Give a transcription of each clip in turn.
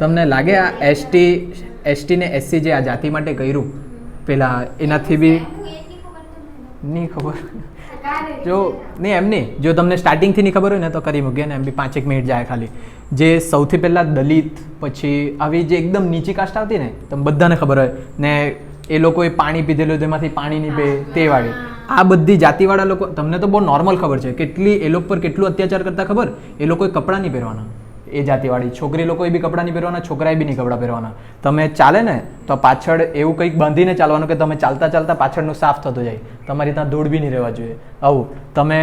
તમને લાગે આ એસટી ને એસસી જે આ જાતિ માટે કર્યું પેલા એનાથી બી નહીં ખબર જો નહીં એમ નહીં જો તમને સ્ટાર્ટિંગથી નહીં ખબર હોય ને તો કરી મૂકીએ ને એમ બી 5-1 મિનિટ જાય ખાલી. જે સૌથી પહેલાં દલિત પછી આવી જે એકદમ નીચી કાસ્ટ આવતી ને તમને બધાને ખબર હોય ને એ લોકોએ પાણી પીધેલું તેમાંથી પાણી નહીં પે તે વાળી આ બધી જાતિવાળા લોકો તમને તો બહુ નોર્મલ ખબર છે કેટલી એ લોકો પર કેટલું અત્યાચાર કરતા ખબર એ લોકોએ કપડાં નહીં પહેરવાના એ જાતિવાળી છોકરી લોકોએ બી કપડાં નહીં પહેરવાના છોકરાએ બી નહીં કપડાં પહેરવાના તમે ચાલે ને તો પાછળ એવું કંઈક બાંધીને ચાલવાનું કે તમે ચાલતા ચાલતા પાછળનું સાફ થતું જાય તમારી ત્યાં ધૂળ બી નહીં રહેવા જોઈએ આવું તમે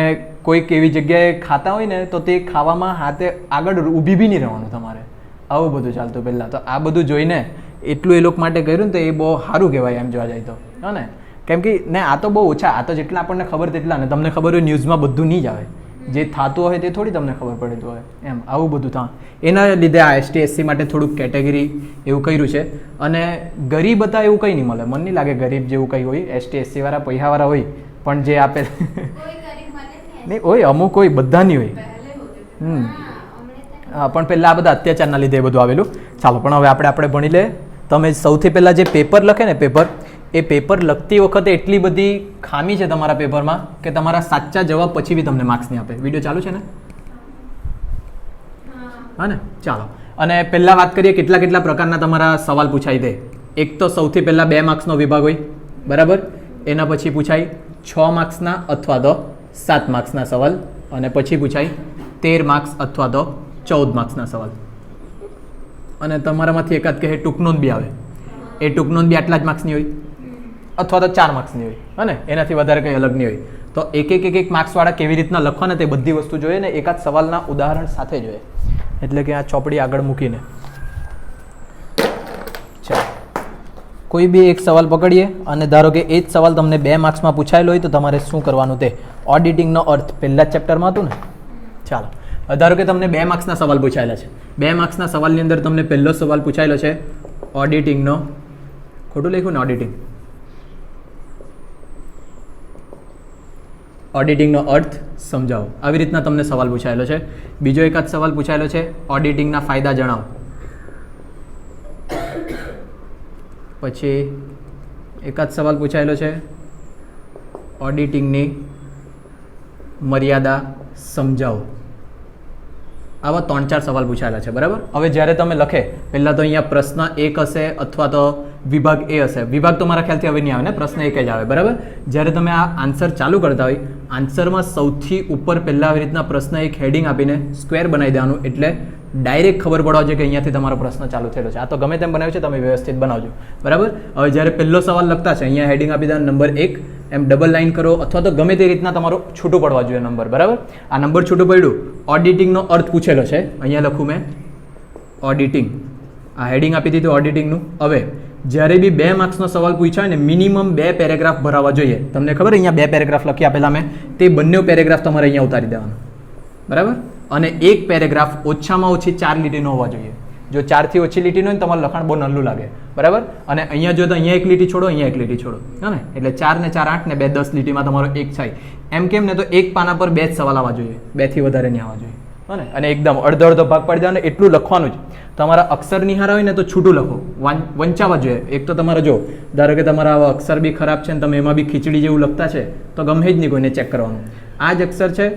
કોઈક એવી જગ્યાએ ખાતા હોય ને તો તે ખાવામાં હાથે આગળ ઊભી બી નહીં રહેવાનું તમારે આવું બધું ચાલતું પહેલાં તો આ બધું જોઈને એટલું એ લોકો માટે કર્યું ને તો એ બહુ સારું કહેવાય એમ જોવા જાય તો હા ને કેમ કે ને આ તો બહુ ઓછા આ તો જેટલા આપણને ખબર તેટલા ને તમને ખબર હોય ન્યૂઝમાં બધું નહીં જ આવે જે થતું હોય તે થોડી તમને ખબર પડતું હોય એમ આવું બધું થાય એના લીધે આ એસટી એસસી માટે થોડુંક કેટેગરી એવું કર્યું છે અને ગરીબ હતા એવું કંઈ નહીં મળે મને નહીં લાગે ગરીબ જેવું કંઈ હોય એસટી એસસી વાળા પૈસાવાળા હોય પણ જે આપે નહીં હોય અમુક હોય બધા નહીં હોય હા પણ પહેલાં આ બધા અત્યાચારના લીધે એ બધું આવેલું ચાલો પણ હવે આપણે ભણી લે તમે સૌથી પહેલાં જે પેપર લખે ને એ પેપર લખતી વખતે એટલી બધી ખામી છે તમારા પેપરમાં કે તમારા સાચા જવાબ પછી બી તમને માર્ક્સ નહીં આપે વિડીયો ચાલુ છે ને હા ને ચાલો અને પહેલાં વાત કરીએ કેટલા પ્રકારના તમારા સવાલ પૂછાય દે એક તો સૌથી પહેલાં 2 માર્ક્સનો વિભાગ હોય બરાબર એના પછી પૂછાય 6 માર્ક્સના અથવા તો 7 માર્ક્સના સવાલ અને પછી પૂછાય 13 માર્ક્સ અથવા તો 14 માર્ક્સના સવાલ અને તમારામાંથી એકાદ કહે ટૂંકનોંધ બી આવે એ ટૂંકનોંધ બી આટલા જ માર્ક્સની હોય અથવા તો 4 માર્ક્સની હોય હા ને એનાથી વધારે કંઈ અલગ નહીં હોય તો એક માર્ક્સવાળા કેવી રીતના લખવાના તે બધી વસ્તુ જોઈએ ને એકાદ સવાલના ઉદાહરણ સાથે જોઈએ એટલે કે આ ચોપડી આગળ મૂકીને ચાલો કોઈ બી એક સવાલ પકડીએ અને ધારો કે એ જ સવાલ તમને 2 માર્ક્સમાં પૂછાયેલો હોય તો તમારે શું કરવાનું તે ઓડિટિંગનો અર્થ પહેલા જ ચેપ્ટરમાં હતું ને ચાલો ધારો કે તમને 2 માર્ક્સના સવાલ પૂછાયેલા છે 2 માર્ક્સના સવાલની અંદર તમને પહેલો સવાલ પૂછાયેલો છે ઓડિટિંગનો ખોટું લખ્યું ને ઓડિટિંગનો અર્થ સમજાવો આવી રીતના તમને સવાલ પૂછાયેલો છે બીજો એકાદ સવાલ પૂછાયેલો છે ઓડિટિંગના ફાયદા જણાવો પછી એકાદ સવાલ પૂછાયેલો છે ઓડિટિંગની મર્યાદા સમજાવો આવા 3-4 સવાલ પૂછાયેલા છે બરાબર હવે જ્યારે તમે લખે પહેલાં તો અહીંયા પ્રશ્ન 1 હશે અથવા તો વિભાગ એ હશે વિભાગ તો મારા ખ્યાલથી હવે નહીં આવે ને પ્રશ્ન 1 જ આવે બરાબર જ્યારે તમે આ આન્સર ચાલુ કરતા હોય આન્સરમાં સૌથી ઉપર પહેલાં આવી રીતના પ્રશ્ન એક હેડિંગ આપીને સ્ક્વેર બનાવી દેવાનું એટલે ડાયરેક્ટ ખબર પડવા જોઈએ કે અહીંયાથી તમારો પ્રશ્ન ચાલુ થયેલો છે આ તો ગમે તેમ બનાવ્યું છે તમે વ્યવસ્થિત બનાવજો બરાબર હવે જ્યારે પહેલો સવાલ લખતા છે અહીંયા હેડિંગ આપી દેવાનું નંબર 1 એમ ડબલ લાઇન કરો અથવા તો ગમે તે રીતના તમારો છૂટું પડવા જોઈએ નંબર બરાબર આ નંબર છૂટું પડ્યું ઓડિટિંગનો અર્થ પૂછેલો છે અહીંયા લખું મેં ઓડિટિંગ આ હેડિંગ આપી દીધું ઓડિટિંગનું હવે જ્યારે બી 2 માર્ક્સનો સવાલ પૂછાય ને મિનિમમ 2 પેરેગ્રાફ ભરાવા જોઈએ તમને ખબર અહીંયા 2 પેરેગ્રાફ લખી આપેલા મેં તે બંને પેરેગ્રાફ તમારે અહીંયા ઉતારી દેવાનો બરાબર અને એક પેરેગ્રાફ ઓછામાં ઓછી 4 લીટીનો હોવા જોઈએ જો 4 થી ઓછી લીટીનો હોય ને તમારું લખાણ બહુ નલ્લું લાગે બરાબર અને અહીંયા જો તો અહીંયા 1 લીટી છોડો અહીંયા 1 લીટી છોડો હા ને એટલે 4 ને 4 8 ને 2 10 લીટીમાં તમારો એક થાય એમ કેમ ને તો એક પાના પર 2 જ સવાલ આવવા જોઈએ 2 થી વધારે નહીં આવવા જોઈએ હા ને અને એકદમ અડધો ભાગ પાડી દેવાનો એટલું લખવાનું જ તમારા અક્ષર નિહારા હોય ને તો છૂટું લખો વંચાવા જોઈએ એક તો તમારા જો ધારો કે તમારા અક્ષર બી ખરાબ છે ને તમે એમાં બી ખીચડી જેવું લખતા છે તો ગમે જ નહીં કોઈને ચેક કરવાનું આ જ અક્ષર છે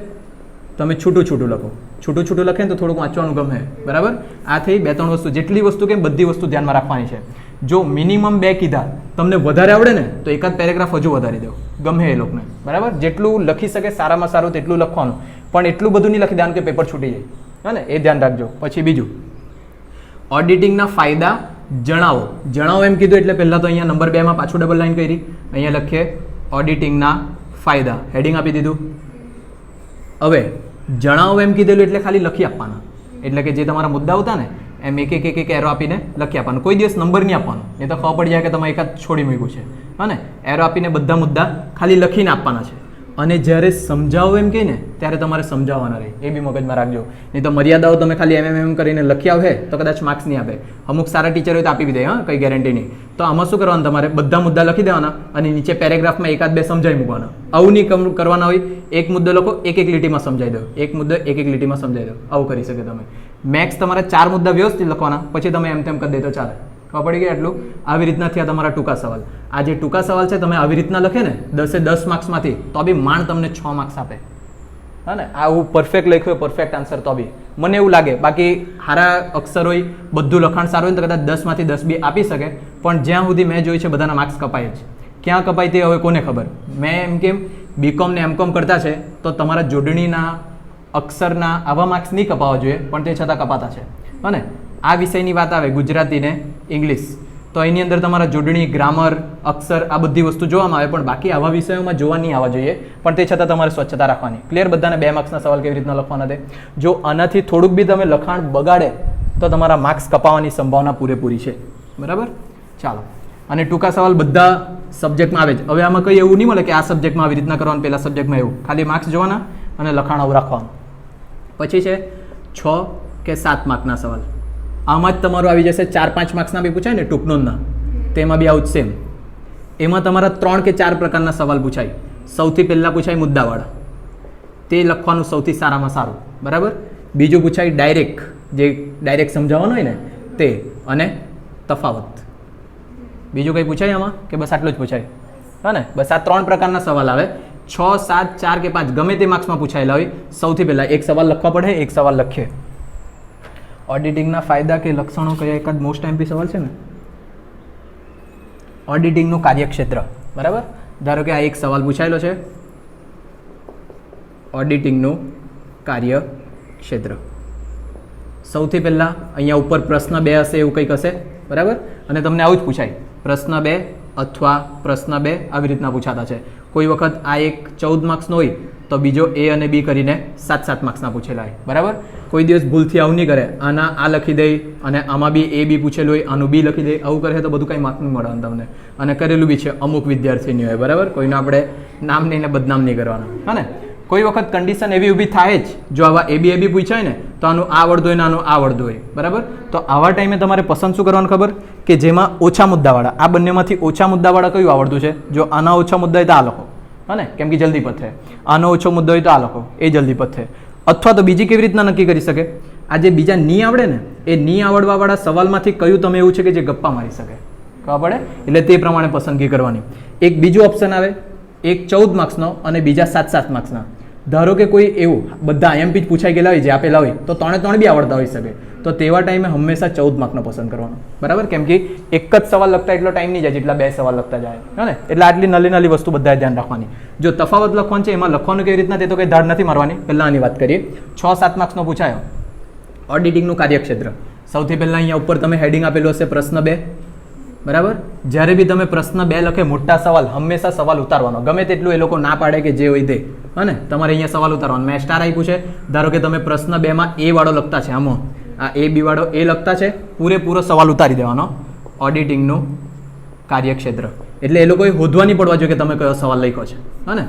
તમે છૂટું લખો છૂટું લખે ને તો થોડુંક વાંચવાનું ગમે બરાબર આ થઈ 2-3 વસ્તુ જેટલી વસ્તુ કેમ બધી વસ્તુ ધ્યાનમાં રાખવાની છે જો મિનિમમ 2 કીધા તમને વધારે આવડે ને તો એકાદ પેરેગ્રાફ હજુ વધારી દો ગમે એ લોકોને બરાબર જેટલું લખી શકે સારામાં સારું તેટલું લખવાનું પણ એટલું બધું નહીં લખી દેવાનું કે પેપર છૂટી જાય હા ને એ ધ્યાન રાખજો પછી બીજું ઓડિટિંગના ફાયદા જણાવો એમ કીધું એટલે પહેલાં તો અહીંયા નંબર 2 માં પાછું ડબલ લાઈન કરી અહીંયા લખીએ ઓડિટિંગના ફાયદા હેડિંગ આપી દીધું હવે જણાવો એમ કીધેલું એટલે ખાલી લખી આપવાના એટલે કે જે તમારા મુદ્દા હતા ને એમ એક એરો આપીને લખી આપવાનું કોઈ દિવસ નંબર નહીં આપવાનો નહીં તો ખબર પડી જાય કે તમે એકાદ છોડી મૂક્યું છે હા ને એરો આપીને બધા મુદ્દા ખાલી લખીને આપવાના છે અને જ્યારે સમજાવો એમ કહે ને ત્યારે તમારે સમજાવવાના રહે એ બી મગજમાં રાખજો નહીં તો મર્યાદાઓ તમે ખાલી એમ કરીને લખી આવે તો કદાચ માર્ક્સ નહીં આપે અમુક સારા ટીચર હોય તો આપી દે હા કંઈ ગેરંટી નહીં તો આમાં શું કરવાનું તમારે બધા મુદ્દા લખી દેવાના અને નીચે પેરેગ્રાફમાં 1-2 સમજાવી મૂકવાના આવું નહીં કરવાના હોય એક મુદ્દો લખો એક લીટીમાં સમજાવી દો એક મુદ્દો એક લીટીમાં સમજાવી દો આવું કરી શકે તમે મેક્સ તમારે 4 મુદ્દા વ્યવસ્થિત લખવાના, પછી તમે એમ તેમ કરી દે તો ચાલે. ખબર પડી ગઈ એટલું? આવી રીતના થયા તમારા ટૂંકા સવાલ. આ જે ટૂંકા સવાલ છે તમે આવી રીતના લખે ને 10 માર્ક્સમાંથી તો બી માંડ તમને 6 માર્ક્સ આપે. હા ને, આવું પરફેક્ટ લખ્યું હોય, પરફેક્ટ આન્સર તો બી મને એવું લાગે. બાકી સારા અક્ષર હોય, બધું લખાણ સારું હોય ને તો કદાચ 10માંથી 10 બી આપી શકે, પણ જ્યાં સુધી મેં જોયું છે બધાના માર્ક્સ કપાય જ. ક્યાં કપાય તે હવે કોને ખબર. મેં એમ કેમ બીકોમ ને એમકોમ કરતા છે તો તમારા જોડણીના અક્ષરના આવા માર્ક્સ નહીં કપાવવા જોઈએ, પણ તે છતાં કપાતા છે. હા ને, આ વિષયની વાત આવે ગુજરાતી ને ઇંગ્લિશ, તો એની અંદર તમારા જોડણી, ગ્રામર, અક્ષર આ બધી વસ્તુ જોવામાં આવે, પણ બાકી આવા વિષયોમાં જોવા નહીં આવવા જોઈએ, પણ તે છતાં તમારે સ્વચ્છતા રાખવાની. ક્લિયર? બધાને 2 માર્ક્સના સવાલ કેવી રીતના લખવાના છે. જો આનાથી થોડુંક બી તમે લખાણ બગાડે તો તમારા માર્ક્સ કપાવવાની સંભાવના પૂરેપૂરી છે. બરાબર? ચાલો. અને ટૂંકા સવાલ બધા સબ્જેક્ટમાં આવે છે. હવે આમાં કંઈ એવું નહીં મળે કે આ સબ્જેક્ટમાં આવી રીતના કરવાનું, પેલા સબ્જેક્ટમાં એવું. ખાલી માર્ક્સ જોવાના અને લખાણ આવું રાખવાનું. પછી છે 6 કે 7 માર્કના સવાલ. આમાં જ તમારું આવી જશે 4-5 માર્ક્સના બી પૂછાય ને ટૂંકનોંધના, તેમાં બી આવું જ સેમ. એમાં તમારા 3 કે 4 પ્રકારના સવાલ પૂછાય. સૌથી પહેલાં પૂછાય મુદ્દાવાળા, તે લખવાનું સૌથી સારામાં સારું. બરાબર? બીજું પૂછાય ડાયરેક્ટ, જે ડાયરેક્ટ સમજાવવાનું હોય ને તે, અને તફાવત. બીજું કંઈ પૂછાય આમાં કે બસ આટલું જ પૂછાય? હા ને, બસ આ 3 પ્રકારના સવાલ આવે. 6, 7, 4 કે 5 ગમે તે માર્ક્સમાં પૂછાયેલા હોય. સૌથી પહેલાં એક સવાલ લખવા પડે, એક સવાલ લખીએ. ઓડિટિંગના ફાયદા કે લક્ષણો કયા? એકાદ મોસ્ટ એમપી સવાલ છે ને, ઓડિટિંગનું કાર્યક્ષેત્ર. બરાબર? ધારો કે આ એક સવાલ પૂછાયેલો છે, ઓડિટિંગનું કાર્યક્ષેત્ર. સૌથી પહેલાં અહીંયા ઉપર પ્રશ્ન 2 હશે, એવું કંઈક હશે. બરાબર? અને તમને આવું જ પૂછાય, પ્રશ્ન 2 અથવા પ્રશ્ન 2 આવી રીતના પૂછાતા છે. કોઈ વખત આ એક 14 માર્ક્સનો હોય તો બીજો A અને B કરીને 7-7 માર્ક્સના પૂછેલા હોય. બરાબર? કોઈ દિવસ ભૂલથી આવું નહીં કરે, આના આ લખી દે અને આમાં બી A B પૂછેલું હોય, આનું B લખી દે, આવું કરે તો બધું કંઈ માર્ક નહીં મળવાનું તમને. અને કરેલું બી છે અમુક વિદ્યાર્થીની હોય. બરાબર? કોઈને આપણે નામ નહીં ને બદનામ નહીં કરવાના. હા ને, કોઈ વખત કન્ડિશન એવી ઊભી થાય જ, જો આવા A B પૂછાય ને તો આનું આ આવડતું હોય ને આનું આ આવડતું હોય. બરાબર? તો આવા ટાઈમે તમારે પસંદ શું કરવાનું ખબર? કે જેમાં ઓછા મુદ્દાવાળા, આ બંનેમાંથી ઓછા મુદ્દાવાળા કયું આવડતું છે? જો આના ઓછા મુદ્દા હોય તો આ લખો. હા ને, કેમ કે જલ્દી પથે. આનો ઓછો મુદ્દો હોય તો આ લખો, એ જલ્દી પથે. અથવા તો બીજી કેવી રીતના નક્કી કરી શકે? આ જે બીજા નહીં આવડે ને, એ નહીં આવડવાવાળા સવાલમાંથી કયું તમે એવું છે કે જે ગપ્પા મારી શકે? ખબર પડે? એટલે તે પ્રમાણે પસંદગી કરવાની. એક બીજું ઓપ્શન આવે, એક 14 માર્ક્સનો અને બીજા 7-7 માર્ક્સના. ધારો કે કોઈ એવું બધા IMP જ પૂછાઈ ગયેલા હોય, જે આપેલા હોય તો 3 બી આવડતા હોઈ શકે, તો તેવા ટાઈમે હંમેશા 14 માર્કનો પસંદ કરવાનો. બરાબર? કેમ કે એક જ સવાલ લખતા એટલો ટાઈમ નહીં જાય જેટલા 2 સવાલ લખતા જાય. હા ને, એટલે આટલી નાની વસ્તુ બધાએ ધ્યાન રાખવાની. જો તફાવત લખવાનું છે, એમાં લખવાનું કેવી રીતના તે તો કંઈ ધાડ નથી મારવાની. પહેલાં આની વાત કરીએ. 6-7 માર્ક્સનો પૂછાયો ઓડિટિંગનું કાર્યક્ષેત્ર. સૌથી પહેલાં અહીંયા ઉપર તમે હેડિંગ આપેલું હશે પ્રશ્ન 2. બરાબર? જ્યારે બી તમે પ્રશ્ન 2 લખે, મોટા સવાલ, હંમેશા સવાલ ઉતારવાનો. ગમે તેટલું એ લોકો ના પાડે કે જે હોય તે, હા ને, તમારે અહીંયા સવાલ ઉતારવાનો. મેં સ્ટાર આપ્યું છે, ધારો કે તમે પ્રશ્ન 2માં A વાળો લખતા છે, આમાં આ A B વાળો A લખતા છે, પૂરેપૂરો સવાલ ઉતારી દેવાનો. ઓડિટિંગનું કાર્યક્ષેત્ર એટલે એ લોકોએ શોધવા નહીં પડવા જોઈએ કે તમે કયો સવાલ લખ્યો છે. હા ને,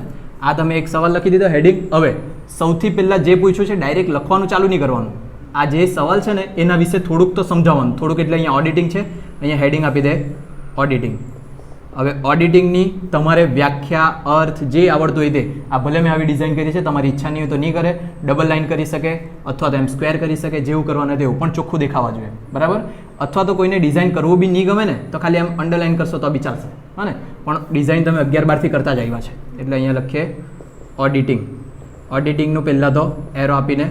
આ તમે એક સવાલ લખી દીધો હેડિંગ. હવે સૌથી પહેલાં જે પૂછ્યું છે ડાયરેક્ટ લખવાનું ચાલુ નહીં કરવાનું. આ જે સવાલ છે ને એના વિશે થોડુંક તો સમજાવવાનું. થોડુંક એટલે અહીંયા ઓડિટિંગ છે, અહીંયા હેડિંગ આપી દે ઓડિટિંગ. હવે ઓડિટિંગની તમારે વ્યાખ્યા, અર્થ જે આવડતું હોય તે, આ ભલે મેં આવી ડિઝાઇન કરી છે, તમારી ઈચ્છા નહીં હોય તો નહીં કરે, ડબલ લાઇન કરી શકે અથવા તો એમ સ્ક્વેર કરી શકે, જેવું કરવાનું તેવું, પણ ચોખ્ખું દેખાવા જોઈએ. બરાબર? અથવા તો કોઈને ડિઝાઇન કરવું બી નહીં ગમે ને તો ખાલી એમ અંડરલાઇન કરશો તો બી ચાલશે. હા ને, પણ ડિઝાઇન તમે 11-12થી કરતા જ આવ્યા છે, એટલે અહીંયા લખીએ ઓડિટિંગ. ઓડિટિંગનું પહેલાં તો એરો આપીને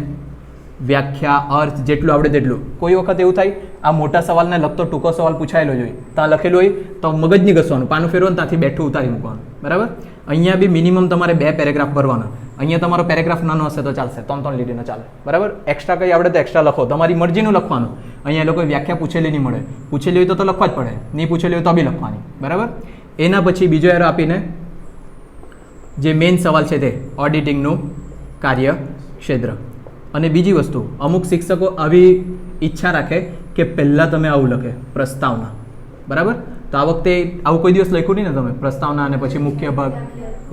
વ્યાખ્યા, અર્થ જેટલું આવડે તેટલું. કોઈ વખત એવું થાય આ મોટા સવાલને લગતો ટૂંકો સવાલ પૂછાયેલો જોઈએ, ત્યાં લખેલું હોય તો મગજ નહીં ઘસવાનું, પાનું ફેરવો ત્યાંથી બેઠું ઉતારી મૂકવાનું. બરાબર? અહીંયા બી મિનિમમ તમારે 2 પેરેગ્રાફ ભરવાના. અહીંયા તમારો પેરેગ્રાફ નાનો હશે તો ચાલશે, 3 લીટીનો ચાલે. બરાબર? એક્સ્ટ્રા કંઈ આવડે તો એક્સ્ટ્રા લખો, તમારી મરજીનું લખવાનું. અહીંયા એ લોકોએ વ્યાખ્યા પૂછેલી નહીં મળે, પૂછેલી હોય તો લખવા જ પડે, નહીં પૂછેલી હોય તો બી લખવાની. બરાબર? એના પછી બીજો એરો આપીને જે મેઇન સવાલ છે તે ઓડિટિંગનું કાર્યક્ષેત્ર. અને બીજી વસ્તુ, અમુક શિક્ષકો આવી ઈચ્છા રાખે કે પહેલાં તમે આવું લખે પ્રસ્તાવના. બરાબર? તો આ વખતે આવું કોઈ દિવસ લખ્યું નહીં ને તમે, પ્રસ્તાવના અને પછી મુખ્ય ભાગ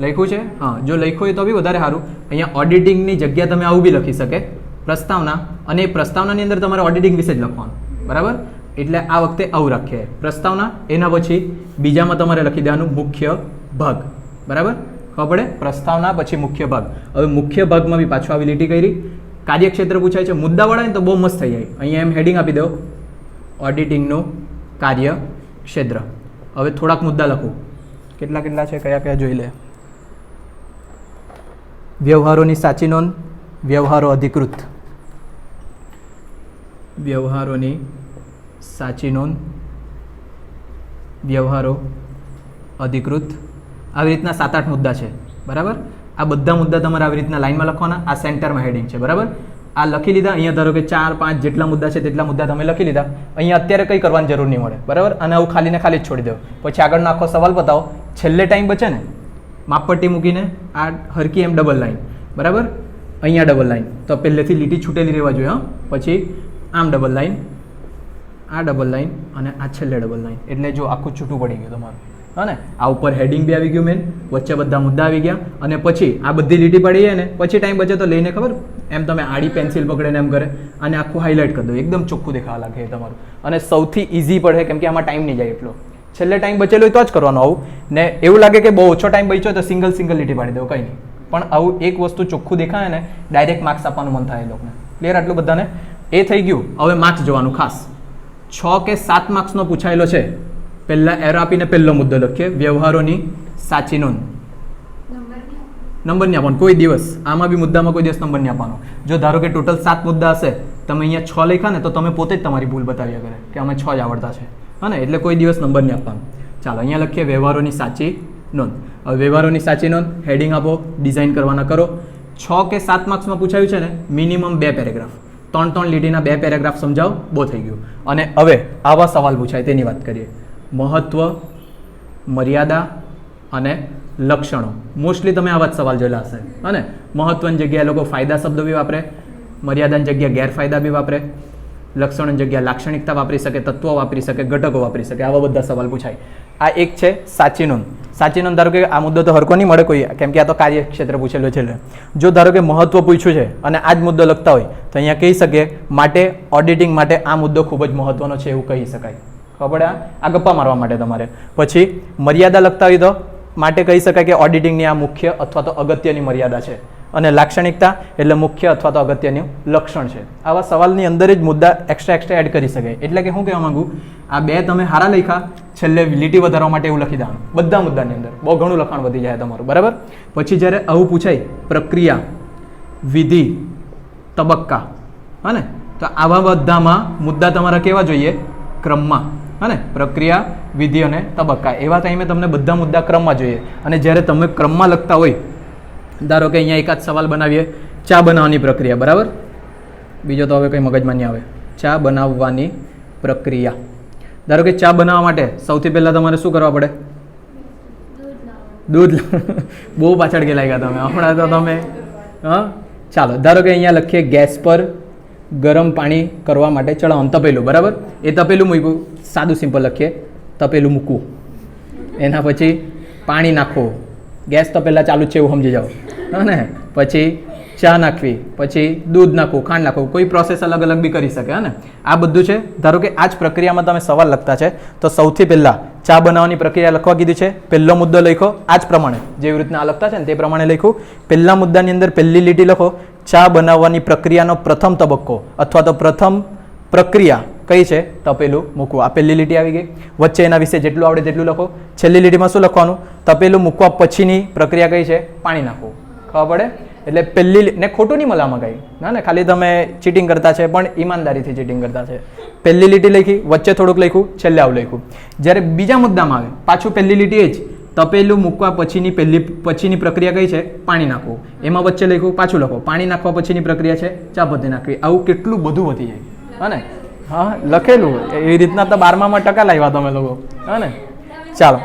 લખ્યું છે? હા, જો લખ્યું હોય તો બી વધારે સારું. અહીંયા ઓડિટિંગની જગ્યા તમે આવું બી લખી શકે, પ્રસ્તાવના, અને એ પ્રસ્તાવનાની અંદર તમારે ઓડિટિંગ વિશે જ લખવાનું. બરાબર? એટલે આ વખતે આવું રાખીએ પ્રસ્તાવના, એના પછી બીજામાં તમારે લખી દેવાનું મુખ્ય ભાગ. બરાબર? ખબર પડે? પ્રસ્તાવના પછી મુખ્ય ભાગ. હવે મુખ્ય ભાગમાં બી પાછું આવી લીટી કરી, કાર્યક્ષેત્ર પૂછાય છે મુદ્દાવાળા ને તો બહુ મસ્ત થઈ જાય. અહીંયા એમ હેડિંગ આપી દો, ઓડિટિંગનું કાર્યક્ષેત્ર. હવે થોડાક મુદ્દા લખું, કેટલા કેટલા છે, કયા કયા જોઈ લે. વ્યવહારોની સાચી નોંધ, વ્યવહારો અધિકૃત, વ્યવહારોની સાચી નોંધ, વ્યવહારો અધિકૃત. આવી રીતના 7-8 મુદ્દા છે, બરાબર. આ બધા મુદ્દા તમારે આવી રીતના લાઈનમાં લખવાના. આ સેન્ટરમાં હેડિંગ છે, બરાબર. આ લખી લીધા. અહીંયા ધારો કે 4-5 જેટલા મુદ્દા છે તેટલા મુદ્દા તમે લખી લીધા. અહીંયા અત્યારે કંઈ કરવાની જરૂર નહીં મળે, બરાબર. અને આવું ખાલી ને ખાલી જ છોડી દો. પછી આગળનો આખો સવાલ બતાવો. છેલ્લે ટાઈમ બચે ને માપપટ્ટી મૂકીને આ હરકી એમ ડબલ લાઈન, બરાબર. અહીંયા ડબલ લાઈન તો પહેલેથી લીટી છૂટેલી રહેવા જોઈએ. હા, પછી આમ ડબલ લાઈન, આ ડબલ લાઈન અને આ છેલ્લે ડબલ લાઈન. એટલે જો આખું છૂટું પડી ગયું તમારું. હા ને, આ ઉપર હેડિંગ બી આવી ગયું મેન, વચ્ચે બધા મુદ્દા આવી ગયા અને પછી આ બધી લીટી પડી જાય ને પછી ટાઈમ બચે તો લઈને ખબર એમ તમે આડી પેન્સિલ પકડીને એમ કરે અને આખું હાઇલાઇટ કરી દો, એકદમ ચોખ્ખું દેખાવા લાગે એ તમારું. અને સૌથી ઇઝી પડે કેમ કે આમાં ટાઈમ નહીં જાય એટલો. છેલ્લે ટાઈમ બચેલો હોય તો જ કરવાનું આવું. ને એવું લાગે કે બહુ ઓછો ટાઈમ બચ્યો તો સિંગલ લીટી પાડી દો, કંઈ નહીં. પણ આવું એક વસ્તુ ચોખ્ખું દેખાય ને ડાયરેક્ટ માર્ક્સ આપવાનું મન થાય એ લોકોને. ક્લિયર આટલું બધાને? એ થઈ ગયું. હવે માર્ક્સ જોવાનું ખાસ. 6 કે 7 માર્ક્સનો પૂછાયેલો છે. પહેલાં એરો આપીને પહેલો મુદ્દો લખીએ, વ્યવહારોની સાચી નોંધ. નંબર નહીં આપવાનો કોઈ દિવસ. આમાં બી મુદ્દામાં કોઈ દિવસ નંબર નહીં આપવાનો. જો ધારો કે ટોટલ 7 મુદ્દા હશે, તમે અહીંયા 6 લખ્યા ને તો તમે પોતે જ તમારી ભૂલ બતાવ્યા કરે કે અમે 6 જ આવડતા છે. હા ને, એટલે કોઈ દિવસ નંબર નહીં આપવાનો. ચાલો અહીંયા લખીએ વ્યવહારોની સાચી નોંધ. હવે વ્યવહારોની સાચી નોંધ હેડિંગ આપો, ડિઝાઇન કરવાના કરો. 6 કે 7 માર્ક્સમાં પૂછાયું છે ને, મિનિમમ 2 પેરેગ્રાફ, 3 લીટીના 2 પેરેગ્રાફ સમજાવો, બહુ થઈ ગયું. અને હવે આવા સવાલ પૂછાય તેની વાત કરીએ. મહત્વ, મર્યાદા અને લક્ષણો. મોસ્ટલી તમે આવા જ સવાલ જોયેલા હશે. અને મહત્વની જગ્યાએ લોકો ફાયદા શબ્દો બી વાપરે, મર્યાદાની જગ્યાએ ગેરફાયદા બી વાપરે, લક્ષણોની જગ્યાએ લાક્ષણિકતા વાપરી શકે, તત્વો વાપરી શકે, ઘટકો વાપરી શકે. આવા બધા સવાલ પૂછાય. આ એક છે સાચી નોંધ. સાચી નોંધ ધારો કે આ મુદ્દો તો હરકો નહીં મળે કોઈ, કેમ કે આ તો કાર્યક્ષેત્ર પૂછેલો છે. જો ધારો કે મહત્વ પૂછ્યું છે અને આ જ મુદ્દો લખતા હોય તો અહીંયા કહી શકીએ માટે ઓડિટિંગ માટે આ મુદ્દો ખૂબ જ મહત્વનો છે એવું કહી શકાય. ખબર પડે? આ ગપ્પા મારવા માટે તમારે. પછી મર્યાદા લખતા હોય તો માટે કહી શકાય કે ઓડિટિંગની આ મુખ્ય અથવા તો અગત્યની મર્યાદા છે. અને લાક્ષણિકતા એટલે મુખ્ય અથવા તો અગત્યનું લક્ષણ છે. આવા સવાલની અંદર જ મુદ્દા એક્સ્ટ્રા એડ કરી શકાય. એટલે કે હું કહેવા માંગુ, આ 2 તમે હારા લખ્યા, છેલ્લે લીટી વધારવા માટે એવું લખી દેવાનું બધા મુદ્દાની અંદર. બહુ ઘણું લખાણ વધી જાય તમારું, બરાબર. પછી જ્યારે આવું પૂછાય પ્રક્રિયા, વિધિ, તબક્કા, હા ને, તો આવા બધામાં મુદ્દા તમારા કેવા જોઈએ? ક્રમમાં. હા ને, પ્રક્રિયા, વિધિ અને તબક્કા એવા ટાઈમે તમને બધા મુદ્દા ક્રમમાં જોઈએ. અને જ્યારે તમે ક્રમમાં લખતા હોય, ધારો કે અહીંયા એકાદ સવાલ બનાવીએ, ચા બનાવવાની પ્રક્રિયા, બરાબર. બીજો તો હવે કંઈ મગજમાં નહીં આવે. ચા બનાવવાની પ્રક્રિયા. ધારો કે ચા બનાવવા માટે સૌથી પહેલાં તમારે શું કરવા પડે? દૂધ. બહુ પાછળ ગયેલા ગયા તમે હમણાં તો તમે. હા, ચાલો ધારો કે અહીંયા લખીએ ગેસ પર ગરમ પાણી કરવા માટે ચડાવવાનું તપેલું, બરાબર. એ તપેલું મૂક્યું, સાદું સિમ્પલ લખીએ, તપેલું મૂકવું. એના પછી પાણી નાખવું, ગેસ તો પહેલાં ચાલુ જ છે એવું સમજી જાઓ. હા ને, પછી ચા નાખવી, પછી દૂધ નાખવું, ખાંડ નાખવું. કોઈ પ્રોસેસ અલગ અલગ બી કરી શકે. હા ને, આ બધું છે. ધારો કે આ જ પ્રક્રિયામાં તમે સવાલ લખતા છે તો સૌથી પહેલાં ચા બનાવવાની પ્રક્રિયા લખવા કીધી છે. પહેલો મુદ્દો લખો આ જ પ્રમાણે, જેવી રીતના આ લખતા છે ને તે પ્રમાણે લખ્યું. પહેલા મુદ્દાની અંદર પહેલી લીટી લખો, ચા બનાવવાની પ્રક્રિયાનો પ્રથમ તબક્કો અથવા તો પ્રથમ પ્રક્રિયા કઈ છે? તપેલું મૂકવું. આ પહેલી લીટી આવી ગઈ. વચ્ચે એના વિશે જેટલું આવડે તેટલું લખો. છેલ્લી લીટીમાં શું લખવાનું? તપેલું મૂકવા પછીની પ્રક્રિયા કઈ છે? પાણી નાખવું. ખબર પડે? એટલે પહેલી ને ખોટું નહીં મળે આમાં કંઈ. ના ને, ખાલી તમે ચીટિંગ કરતા છે પણ ઈમાનદારીથી ચીટિંગ કરતા છે. પહેલી લીટી લખી, વચ્ચે થોડુંક લખ્યું, છેલ્લે આવું લખ્યું. જ્યારે બીજા મુદ્દામાં આવે પાછું પહેલી લીટી એ જ, તપેલું મૂકવા પછીની પ્રક્રિયા કઈ છે? પાણી નાખવું. એમાં વચ્ચે લખ્યું, પાછું લખો, પાણી નાખવા પછીની પ્રક્રિયા છે ચા પત્તી નાખવી. આવું કેટલું બધું વધી જાય. હા ને, હા લખેલું એવી રીતના તો 12માં ટકા લાવ્યા તમે લોકો. હા ને, ચાલો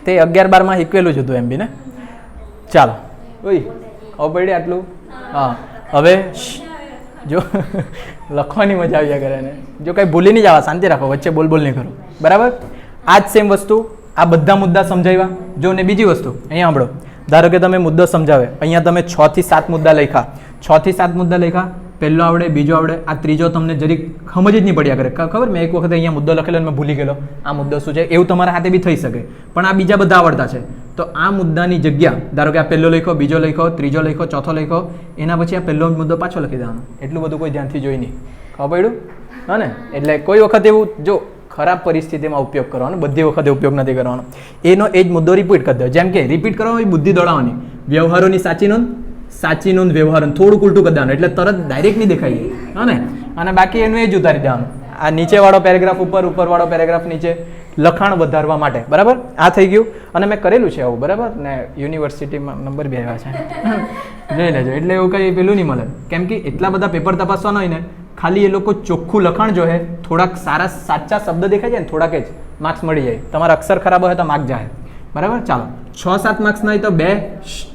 તે 11-12માં શીખવેલું જ હતું એમ બી ને. ચાલો ઓય હવે પડી આટલું. હા, હવે જો લખવાની મજા આવ્યા કરે ને, જો કંઈ ભૂલી નહીં જવા, શાંતિ રાખો, વચ્ચે બોલ નહીં કરો, બરાબર. આ જ સેમ વસ્તુ, આ બધા મુદ્દા સમજાવ્યા. જો ને બીજી વસ્તુ અહીંયા સાંભળો, ધારો કે તમે મુદ્દો સમજાવે, અહીંયા તમે 6 થી 7 મુદ્દા લખ્યા, 6 થી 7 મુદ્દા લખ્યા, પહેલો આવડે, બીજો આવડે, આ ત્રીજો તમને જરીક સમજ જ નહીં પડ્યા કરે. ખબર, મેં એક વખત અહીંયા મુદ્દો લખેલો મેં ભૂલી ગયેલો આ મુદ્દો શું છે, એવું તમારા હાથે બી થઈ શકે. પણ આ બીજા બધા આવડતા છે તો આ મુદ્દાની જગ્યા ધારો કે આ પહેલો લખ્યો, બીજો લખ્યો, ત્રીજો લખ્યો, ચોથો લખ્યો, એના પછી આ પહેલો મુદ્દો પાછો લખી દેવાનો. એટલું બધું કોઈ ધ્યાનથી જોઈ નહીં. ખબર પડ્યું? હા ને? એટલે કોઈ વખત એવું જો ખરાબ પરિસ્થિતિમાં ઉપયોગ કરવાનો, બધી વખતે ઉપયોગ નથી કરવાનો. એનો એ જ મુદ્દો રિપીટ કરી દો. જેમ કે રિપીટ કરવાનો એ બુદ્ધિ દોડાવવાની. વ્યવહારોની સાચી નોંધ વ્યવહારો થોડુંક ઉલટું કરી દેવાનું એટલે તરત ડાયરેક્ટ નહીં દેખાય. હા ને? અને બાકી એનું એ જ ઉતારી દેવાનું. આ નીચેવાળો પેરેગ્રાફ ઉપરવાળો પેરેગ્રાફ નીચે, લખાણ વધારવા માટે. બરાબર? આ થઈ ગયું. અને મેં કરેલું છે આવું. બરાબર ને? યુનિવર્સિટીમાં નંબર 2 આવ્યા છે, જોઈ લેજો. એટલે એવું કંઈ પેલું નહીં મળે. કેમ કે એટલા બધા પેપર તપાસવાના હોય ને, ખાલી એ લોકો ચોખ્ખું લખાણ જોઈએ, થોડાક સાચા શબ્દ દેખાય જાય ને, થોડાક જ માર્ક્સ મળી જાય. તમારા અક્ષર ખરાબ હોય તો માર્ક જાય. બરાબર? ચાલો, 6-7 માર્ક્સના હોય તો 2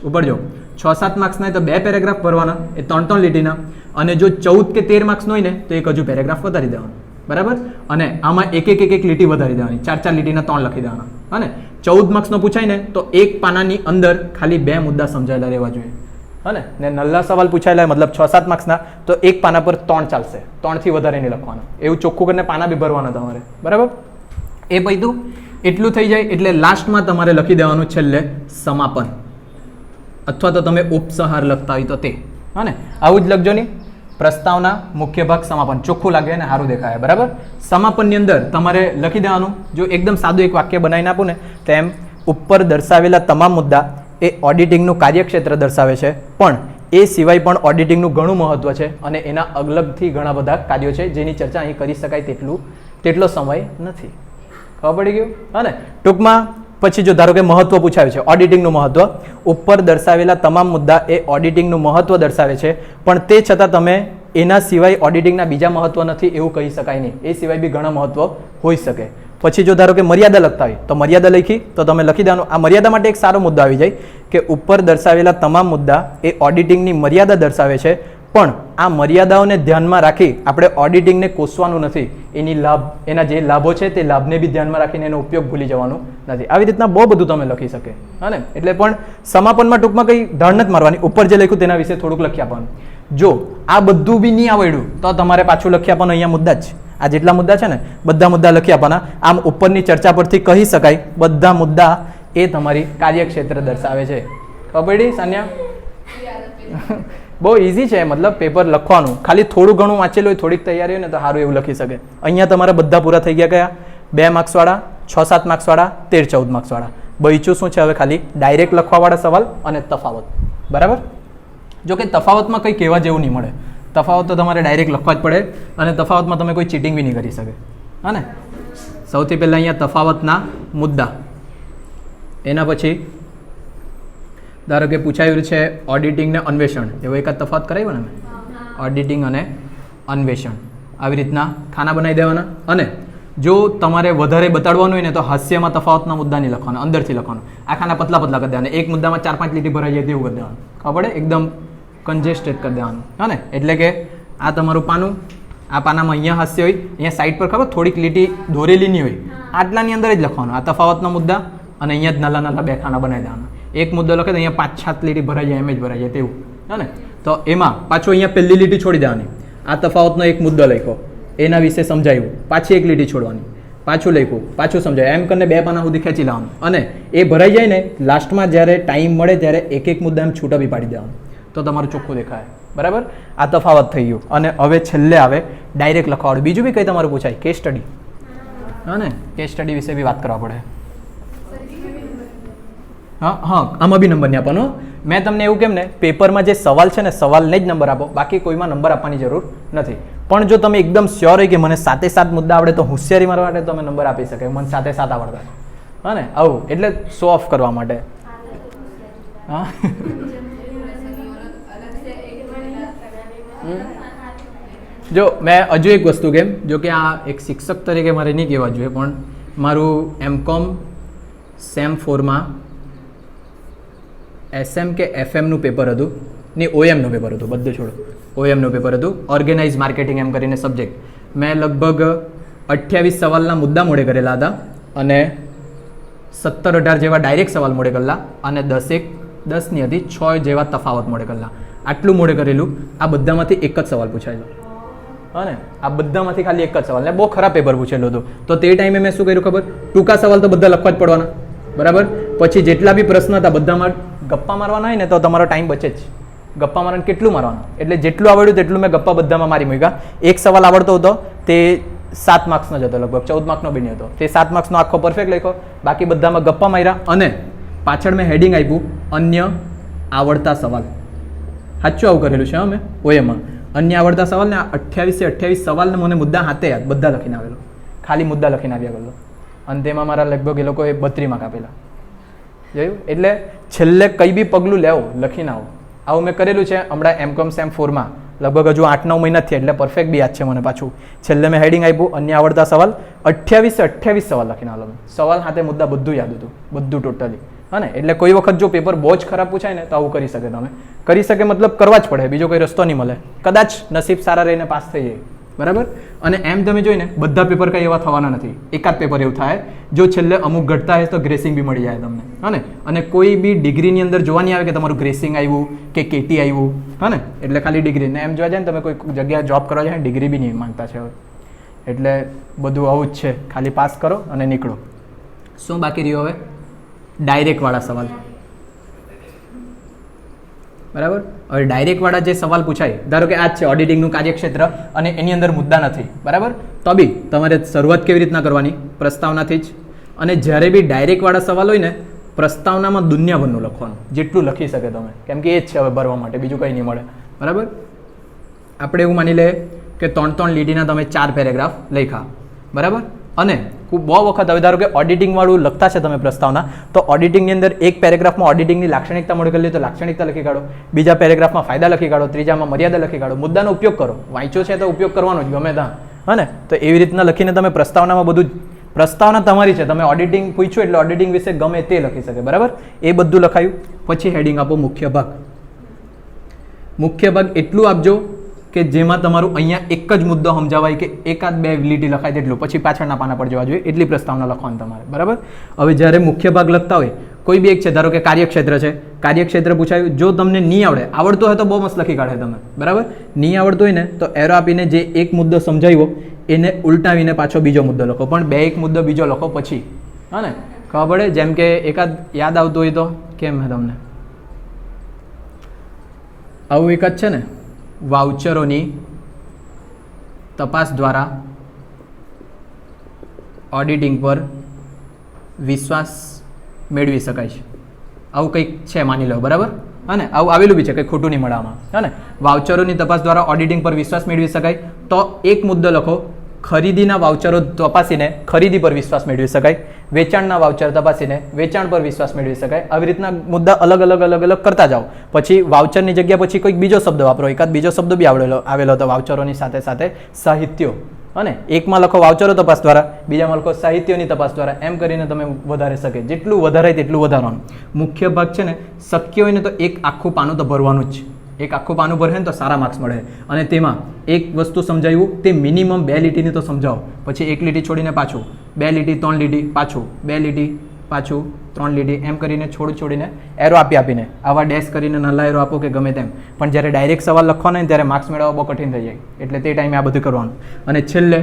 ઉપર જો 6-7 માર્ક્સના હોય તો 2 પેરેગ્રાફ ભરવાના, એ 3-3 લીટીના. અને જો 14 કે 13 માર્ક્સનો હોય ને તો એક હજુ પેરેગ્રાફ વધારી દેવાનો. બરાબર? અને આમાં એક લીટી વધારી દેવાની, 4 લીટીના 3 લખી દેવાના. અને 14 માર્ક્સનો પૂછાય ને તો એક પાનાની અંદર ખાલી 2 મુદ્દા સમજાયેલા રહેવા જોઈએ. હા ને? નલ્લા સવાલ પૂછાયેલા મતલબ 6-7 માર્ક્સના તો એક પાના પર 3 ચાલશે, 3 થી વધારે નહીં લખવાના. એવું ચોખ્ખું કરીને પાના બી ભરવાના તમારે. બરાબર? એ પૈતું એટલું થઈ જાય એટલે લાસ્ટમાં તમારે લખી દેવાનું છેલ્લે સમાપન, અથવા તો તમે ઉપસંહાર લખતા હોય તો તે. હા ને? આવું જ લખજો નહીં. પ્રસ્તાવના, મુખ્ય ભાગ, સમાપન. ચોખ્ખું લાગે ને સારું દેખાય. બરાબર? સમાપનની અંદર તમારે લખી દેવાનું, જો એકદમ સાદું એક વાક્ય બનાવીને આપું ને તેમ, ઉપર દર્શાવેલા તમામ મુદ્દા એ ઓડિટિંગનું કાર્યક્ષેત્ર દર્શાવે છે, પણ એ સિવાય પણ ઓડિટિંગનું ઘણું મહત્વ છે અને એના અલગથી ઘણા બધા કાર્યો છે જેની ચર્ચા અહીં કરી શકાય તેટલો સમય નથી. ખબર પડી ગયું? હા ને? ટૂંકમાં પછી જો ધારો કે મહત્વ પૂછાયું છે, ઓડિટિંગનું મહત્વ, ઉપર દર્શાવેલા તમામ મુદ્દા એ ઓડિટિંગનું મહત્વ દર્શાવે છે, પણ તે છતાં તમે એના સિવાય ઓડિટિંગના બીજા મહત્વ નથી એવું કહી શકાય નહીં. એ સિવાય બી ઘણા મહત્વ હોઈ શકે. પછી જો ધારો કે મર્યાદા લખતા હોય તો મર્યાદા લખી તો તમે લખી દેવાનું. આ મર્યાદા માટે એક સારો મુદ્દો આવી જાય કે ઉપર દર્શાવેલા તમામ મુદ્દા એ ઓડિટિંગની મર્યાદા દર્શાવે છે, પણ આ મર્યાદાઓને ધ્યાનમાં રાખી આપણે ઓડિટિંગને કોસવાનું નથી. એના જે લાભો છે તે લાભને બી ધ્યાનમાં રાખીને એનો ઉપયોગ ભૂલી જવાનું નથી. આવી રીતના બહુ બધું તમે લખી શકે. હા ને? એટલે પણ સમાપનમાં ટૂંકમાં કંઈ ધાર નથી મારવાની. ઉપર જે લખ્યું તેના વિશે થોડુંક લખી આપવાનું. જો આ બધું બી નહીં આવડ્યું તો તમારે પાછું લખી આપવાનું. અહીંયા મુદ્દા જ, આ જેટલા મુદ્દા છે ને બધા મુદ્દા લખી આપવાના. આમ ઉપરની ચર્ચા પરથી કહી શકાય બધા મુદ્દા એ તમારી કાર્યક્ષેત્ર દર્શાવે છે. ખબર પડી સાન્યા? બહુ ઇઝી છે. મતલબ પેપર લખવાનું, ખાલી થોડું ઘણું વાંચેલું હોય, થોડીક તૈયારી હોય ને તો સારું એવું લખી શકે. અહીંયા તમારા બધા પૂરા થઈ ગયા. કયા? 2 માર્ક્સવાળા, 6-7 માર્ક્સવાળા, 13-14 માર્ક્સવાળા. બચ્યું શું છે હવે? ખાલી ડાયરેક્ટ લખવાવાળા સવાલ અને તફાવત. બરાબર? જો કે તફાવતમાં કંઈ કહેવા જેવું નહીં મળે. તફાવત તો તમારે ડાયરેક્ટ લખવા જ પડે અને તફાવતમાં તમે કોઈ ચીટિંગ બી નહીં કરી શકે. હા ને? સૌથી પહેલાં અહીંયા તફાવતના મુદ્દા, એના પછી ધારો કે પૂછાયું છે ઓડિટિંગ ને અન્વેષણ. એવો એકાદ તફાવત કરાવ્યો ને, ઓડિટિંગ અને અન્વેષણ. આવી રીતના ખાના બનાવી દેવાના. અને જો તમારે વધારે બતાડવાનું હોય ને તો હાસ્યમાં તફાવતના મુદ્દા નહીં લખવાના, અંદરથી લખવાનું. આ ખાના પતલા કરી દેવાના. એક મુદ્દામાં 4-5 લીટી ભરાઈ જાય તેવું કરી દેવાનું. ખબર પડે? એકદમ કન્જેસ્ટેડ કરી દેવાનું. હા ને? એટલે કે આ તમારું પાનું, આ પાનામાં અહીંયા હાસ્ય હોય, અહીંયા સાઈડ પર ખબર થોડીક લીટી દોરેલી નહીં હોય, આટલાની અંદર જ લખવાનું આ તફાવતના મુદ્દા. અને અહીંયા જ નાના 2 ખાના બનાવી દેવાના. એક મુદ્દો લખે તો અહીંયા 5-7 લીટી ભરાઈ જાય, એમ જ ભરાઈ જાય તેવું. હા ને? તો એમાં પાછું અહીંયા પહેલી લીટી છોડી દેવાની. આ તફાવતનો એક મુદ્દો લખ્યો, એના વિશે સમજાવ્યું, પાછી એક લીટી છોડવાની, પાછું લખ્યું, પાછું સમજાવ્યું, એમ કરીને 2 પાના સુધી ખેંચી લાવવાનું. અને એ ભરાઈ જાય ને લાસ્ટમાં જ્યારે ટાઈમ મળે ત્યારે એક મુદ્દા એમ છૂટા બી પાડી દેવાનું, તો તમારું ચોખ્ખું દેખાય. બરાબર? આ તફાવત થઈ ગયું. અને હવે છેલ્લે આવે ડાયરેક્ટ લખવાવાળું. બીજું બી કંઈ તમારું પૂછાય, કેસ સ્ટડી. હા ને? કેસ સ્ટડી વિશે બી વાત કરવા પડે. હા, આમાં બી નંબર નહીં આપવાનો. મેં તમને એવું કેમ ને, પેપરમાં જે સવાલ છે ને સવાલને જ નંબર આપો, બાકી કોઈમાં નંબર આપવાની જરૂર નથી. પણ જો તમે એકદમ શ્યોર હોય કે મને 7 મુદ્દા આવડે તો હોશિયારી મારવા માટે તમે નંબર આપી શકે. મને 7 આવડતા. હા ને? આવું એટલે શો ઓફ કરવા માટે. હા, જો મેં હજુ એક વસ્તુ કેમ, જો કે આ એક શિક્ષક તરીકે મારે નહીં કહેવા જોઈએ, પણ મારું M.Com સેમ 4માં SM કે FMનું પેપર હતું, નહીં OMનું પેપર હતું, બધું છોડો, OMનું પેપર હતું, ઓર્ગેનાઇઝ માર્કેટિંગ એમ કરીને સબ્જેક્ટ. મેં લગભગ 28 સવાલના મુદ્દા મોડે કરેલા હતા અને 17-18 જેવા ડાયરેક્ટ સવાલ મોડે કરેલા અને 10ની હતી 6 જેવા તફાવત મોડે કરેલા. આટલું મોડે કરેલું. આ બધામાંથી એક જ સવાલ પૂછાયેલો. હા ને? આ બધામાંથી ખાલી એક જ સવાલ. ને બહુ ખરાબ પેપર પૂછેલું હતું. તો તે ટાઈમે મેં શું કર્યું ખબર? ટૂંકા સવાલ તો બધા લખવા જ પડવાના. બરાબર? પછી જેટલા બી પ્રશ્ન હતા બધામાં ગપ્પા મારવાના હોય ને તો તમારો ટાઈમ બચે જ. ગપ્પા મારવાનું કેટલું મારવાનું, એટલે જેટલું આવડ્યું તેટલું મેં ગપ્પા બધામાં મારી મૂક્યા. એક સવાલ આવડતો હતો તે 7 માર્ક્સનો જ હતો, લગભગ 14 માર્ક્સનો બી નહીં હતો. તે 7 માર્ક્સનો આખો પરફેક્ટ લખ્યો, બાકી બધામાં ગપ્પા માર્યા. અને પાછળ મેં હેડિંગ આપ્યું અન્ય આવડતા સવાલ. સાચું આવું કરેલું છે અમે ઓએમાં. અન્ય આવડતા સવાલ ને 28 સવાલને મને મુદ્દા હાથે યાદ બધા લખીને આવેલો, ખાલી મુદ્દા લખીને આવ્યા કરેલો. અને તેમાં મારા લગભગ એ લોકોએ 32 માર્ક આપેલા. જોયું? એટલે છેલ્લે કંઈ બી પગલું લેવો લખીને આવો. આવું મેં કરેલું છે હમણાં એમકોમ સેમ 4માં, લગભગ હજુ 8-9 મહિના થયા, એટલે પરફેક્ટ બી યાદ છે મને. પાછું છેલ્લે મેં હેડિંગ આપ્યું અન્ય આવડતા સવાલ, 28 સવાલ લખીને આવેલો. સવાલ હાથે મુદ્દા બધું યાદ હતું, બધું ટોટલી. હા ને, એટલે કોઈ વખત જો પેપર બહુ જ ખરાબ પૂછાય ને તો આવું કરી શકે. તમે કરી શકે મતલબ કરવા જ પડે, બીજો કોઈ રસ્તો નહીં મળે. કદાચ નસીબ સારા રહીને પાસ થઈ જાય, બરાબર. અને એમ તમે જોઈને બધા પેપર કંઈ એવા થવાના નથી, એકાદ પેપર એવું થાય જો છેલ્લે અમુક ઘટતા હોય તો ગ્રેસિંગ બી મળી જાય તમને. હા ને, અને કોઈ બી ડિગ્રીની અંદર જોવા નહીં આવે કે તમારું ગ્રેસિંગ આવ્યું કે કેટી આવ્યું. હા ને, એટલે ખાલી ડિગ્રી. ને એમ જોવા જાય ને તમે કોઈ જગ્યાએ જોબ કરવા જાય ડિગ્રી બી નહીં માંગતા છે હવે. એટલે બધું આવું જ છે, ખાલી પાસ કરો અને નીકળો. શું બાકી રહ્યું હવે? ડાયરેક્ટવાળા સવાલ, બરાબર. હવે ડાયરેક્ટવાળા જે સવાલ પૂછાય, ધારો કે આ જ છે ઓડિટિંગનું કાર્યક્ષેત્ર અને એની અંદર મુદ્દા નથી, બરાબર. તો બી તમારે શરૂઆત કેવી રીતના કરવાની? પ્રસ્તાવનાથી જ. અને જ્યારે બી ડાયરેક્ટવાળા સવાલ હોય ને, પ્રસ્તાવનામાં દુનિયાભરનું લખવાનું, જેટલું લખી શકે તમે, કેમ કે એ જ છે હવે ભરવા માટે, બીજું કંઈ નહીં મળે, બરાબર. આપણે એવું માની લઈએ કે 3 લીટીના તમે 4 પેરેગ્રાફ લખ્યા, બરાબર. અને બહુ વખત હવે ધારો કે ઓડિટિંગવાળું લખતા છે તમે પ્રસ્તાવના, તો ઓડિટિંગની અંદર એક પેરેગ્રાફમાં ઓડિટિંગની લાક્ષણિકતા મળી ગયેલી તો લાક્ષણિકતા લખી કાઢો, બીજા પેરેગ્રાફમાં ફાયદા લખી કાઢો, ત્રીજામાં મર્યાદા લખી કાઢો. મુદ્દાનો ઉપયોગ કરો, વાંચ્યો છે તો ઉપયોગ કરવાનો જ ગમે ત્યાં. હા ને, તો એવી રીતના લખીને તમે પ્રસ્તાવનામાં બધું, પ્રસ્તાવના તમારી છે, તમે ઓડિટિંગ પૂછ્યું એટલે ઓડિટિંગ વિશે ગમે તે લખી શકે, બરાબર. એ બધું લખાયું. પછી હેડિંગ આપો મુખ્ય ભાગ. મુખ્ય ભાગ એટલું આપજો કે જેમાં તમારું અહીંયા એક જ મુદ્દો સમજાવાય કે એકાદ 2 લીટી લખાય તેટલું, પછી પાછળના પાના પર જવા જોઈએ એટલી પ્રસ્તાવના લખવાની તમારે, બરાબર. હવે જ્યારે મુખ્ય ભાગ લખતા હોય કોઈ બી એક છે, ધારો કે કાર્યક્ષેત્ર છે, કાર્યક્ષેત્ર પૂછાયું, જો તમને નહીં આવડે, આવડતું હોય તો બહુ મસ્ત લખી કાઢે તમે, બરાબર. નહીં આવડતું હોય ને તો એરો આપીને જે એક મુદ્દો સમજાવ્યો એને ઉલટાવીને પાછો બીજો મુદ્દો લખો, પણ એક મુદ્દો બીજો લખો પછી. હા ને, ખબર પડે. જેમ કે એકાદ યાદ આવતું હોય તો કેમ હે તમને આવું એકાદ છે ને, વાઉચરોની તપાસ દ્વારા ઓડિટિંગ પર વિશ્વાસ મેળવી શકાય છે. આવું કંઈક છે માની લો, બરાબર. હા ને, આવું આવેલું બી છે, કંઈ ખોટું નહીં મળે આમાં. હા ને, વાઉચરોની તપાસ દ્વારા ઓડિટિંગ પર વિશ્વાસ મેળવી શકાય, તો એક મુદ્દો લખો, ખરીદીના વાઉચરો તપાસીને ખરીદી પર વિશ્વાસ મેળવી શકાય, વેચાણના વાઉચર તપાસીને વેચાણ પર વિશ્વાસ મેળવી શકાય. આવી રીતના મુદ્દા અલગ અલગ કરતા જાઓ. પછી વાઉચરની જગ્યા પછી કોઈક બીજો શબ્દ વાપરો, એકાદ બીજો શબ્દ બી આવેલો હતો વાઉચરોની સાથે સાથે સાહિત્યો. અને એકમાં લખો વાઉચરો તપાસ દ્વારા, બીજામાં લખો સાહિત્યોની તપાસ દ્વારા. એમ કરીને તમે વધારે શકે, જેટલું વધારે તેટલું વધારવાનું. મુખ્ય ભાગ છે ને, શક્ય હોય ને તો એક આખું પાનું તો ભરવાનું જ છે. એક આખું પાનું ભરે ને તો સારા માર્ક્સ મળે. અને તેમાં એક વસ્તુ સમજાવ્યું તે મિનિમમ 2 લીટીની તો સમજાવો, પછી 1 લીટી છોડીને પાછું 2 લીટી 3 લીટી પાછું 2 લીટી પાછું 3 લીટી, એમ કરીને છોડીને એરો આપીને આવા ડેશ કરીને નાના એરો આપો કે ગમે તેમ. પણ જ્યારે ડાયરેક્ટ સવાલ લખવાનો હોય ત્યારે માર્ક્સ મેળવવા બહુ કઠિન થઈ જાય, એટલે તે ટાઈમે આ બધું કરવાનું. અને છેલ્લે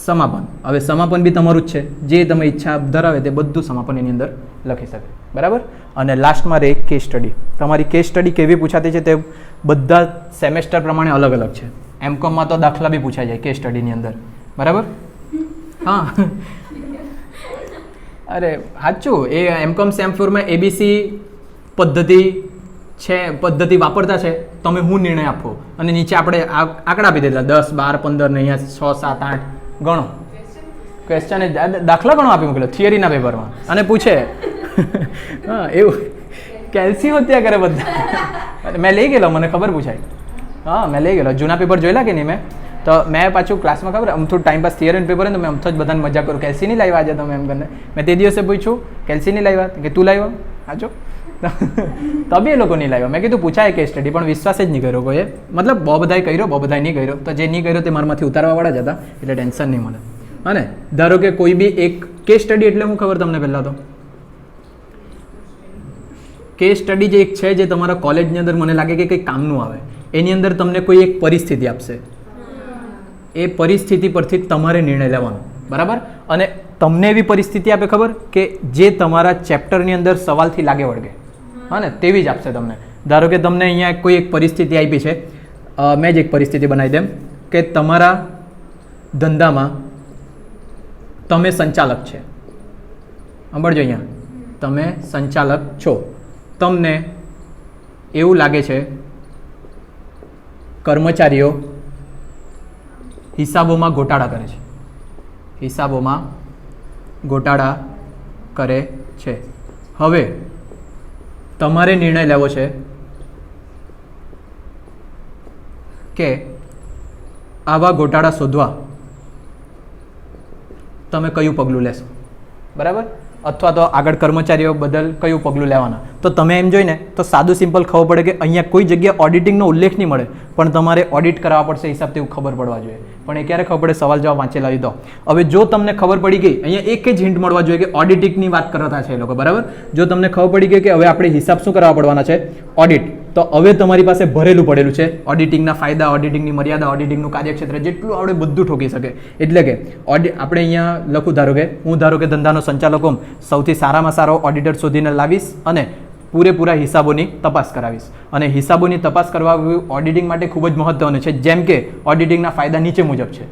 સમાપન. હવે સમાપન બી તમારું જ છે, જે તમે ઈચ્છા ધરાવે તે બધું સમાપન એની અંદર લખી શકે, બરાબર. અને લાસ્ટમાં રહે કેસ સ્ટડી. તમારી કેસ સ્ટડી કેવી પૂછાતી છે તે બધા સેમેસ્ટર પ્રમાણે અલગ અલગ છે. એમકોમમાં તો દાખલા બી પૂછાઈ જાય કેસ સ્ટડીની અંદર, બરાબર. હા, અરે સાચું, એ એમકોમ સેમ 4માં એબીસી પદ્ધતિ છે, પદ્ધતિ વાપરતા છે. તમે હું નિર્ણય આપો અને નીચે આપણે આંકડા આપી દેલા 10, 12, 15 ને અહીંયા 6, 7, 8 ગણો. ક્વેશ્ચન દાખલા ગણો આપી મૂકેલો થિયરીના પેપરમાં અને પૂછે. હા, એવું કેલ્સી હોત્યા કરે બધા. મેં લઈ ગયેલો, મને ખબર પૂછાય. હા, મેં લઈ ગયેલો. જૂના પેપર જોયેલા કે નહીં મેં, તો મેં પાછું ક્લાસમાં ખબર અમથું ટાઈમ પાસ થિયરીનું પેપર હોય તો મેં અમથો જ બધાને મજા કરું, કેલ્સી નહીં લાવ્યા આજે તમે, એમ કરીને. મેં તે દિવસે પૂછ્યું કેલ્સી નહીં લાવ્યા કે તું લાવ્યો? સાચો તો બી એ લોકો નહીં લાવ્યા. મેં કીધું પૂછાય કેસ સ્ટડી, પણ વિશ્વાસ જ નહીં કર્યો કોઈએ. મતલબ બહુ બધાએ કર્યો, બહુ બધાએ નહીં કર્યો. તો જે નહીં કર્યો તે મારામાંથી ઉતારવાવાળા જ હતા, એટલે ટેન્શન નહીં મળે. અને ધારો કે કોઈ બી એક કેસ સ્ટડી એટલે હું ખબર તમને પહેલાં તો કેસ સ્ટડી જે એક છે જે તમારા કોલેજની અંદર મને લાગે કે કંઈક કામનું આવે. એની અંદર તમને કોઈ એક પરિસ્થિતિ આપશે, એ પરિસ્થિતિ પરથી તમારે નિર્ણય લેવાનો. બરાબર. અને તમને એવી પરિસ્થિતિ આપે ખબર કે જે તમારા ચેપ્ટરની અંદર સવાલથી લાગે વળગે, હા ને, તેવી જ આપશે તમને. ધારો કે તમને અહીંયા કોઈ એક પરિસ્થિતિ આપી છે, મેં જ એક પરિસ્થિતિ બનાવી દેમ કે તમારા ધંધામાં તમે સંચાલક છે. સાંભળજો, અહીંયા તમે સંચાલક છો, તમને એવું લાગે છે કર્મચારીઓ હિસાબોમાં ગોટાળા કરે છે, હિસાબોમાં ગોટાળા કરે છે. હવે તમારે નિર્ણય લેવો છે કે આવા ગોટાળા શોધવા તમે કયું પગલું લેશો, બરાબર, અથવા તો આગળ કર્મચારીઓ બદલ કયું પગલું લેવાના. તો તમે એમ જોઈને તો સાદું સિમ્પલ ખબર પડે કે અહીંયા કોઈ જગ્યાએ ઓડિટિંગનો ઉલ્લેખ નહીં મળે, પણ તમારે ઓડિટ કરાવવા પડશે હિસાબ, તેવું ખબર પડવા જોઈએ. પણ એ ક્યારે ખબર પડે? સવાલ જવાબ વાંચેલા હોય તો. હવે જો તમને ખબર પડી ગઈ, અહીંયા એક જ હિન્ટ મળવા જોઈએ કે ઓડિટિંગની વાત કરતા છે એ લોકો, બરાબર. જો તમને ખબર પડી ગઈ કે હવે આપણે હિસાબ શું કરાવવા પડવાના છે? ઓડિટ. તો હવે તમારી પાસે ભરેલું પડેલું છે ઓડિટિંગના ફાયદા, ઓડિટિંગની મર્યાદા, ઓડિટિંગનું કાર્યક્ષેત્ર, જેટલું આવડે બધું ઠોકી શકે. એટલે કે આપણે અહીંયા લખું, ધારો કે ધંધાનો સંચાલક હોમ, સૌથી સારામાં સારો ઓડિટર શોધીને લાવીશ અને પૂરેપૂરા હિસાબોની તપાસ કરાવીશ. અને હિસાબોની તપાસ કરવા ઓડિટિંગ માટે ખૂબ જ મહત્વનું છે. જેમ કે ઓડિટિંગના ફાયદા નીચે મુજબ છે,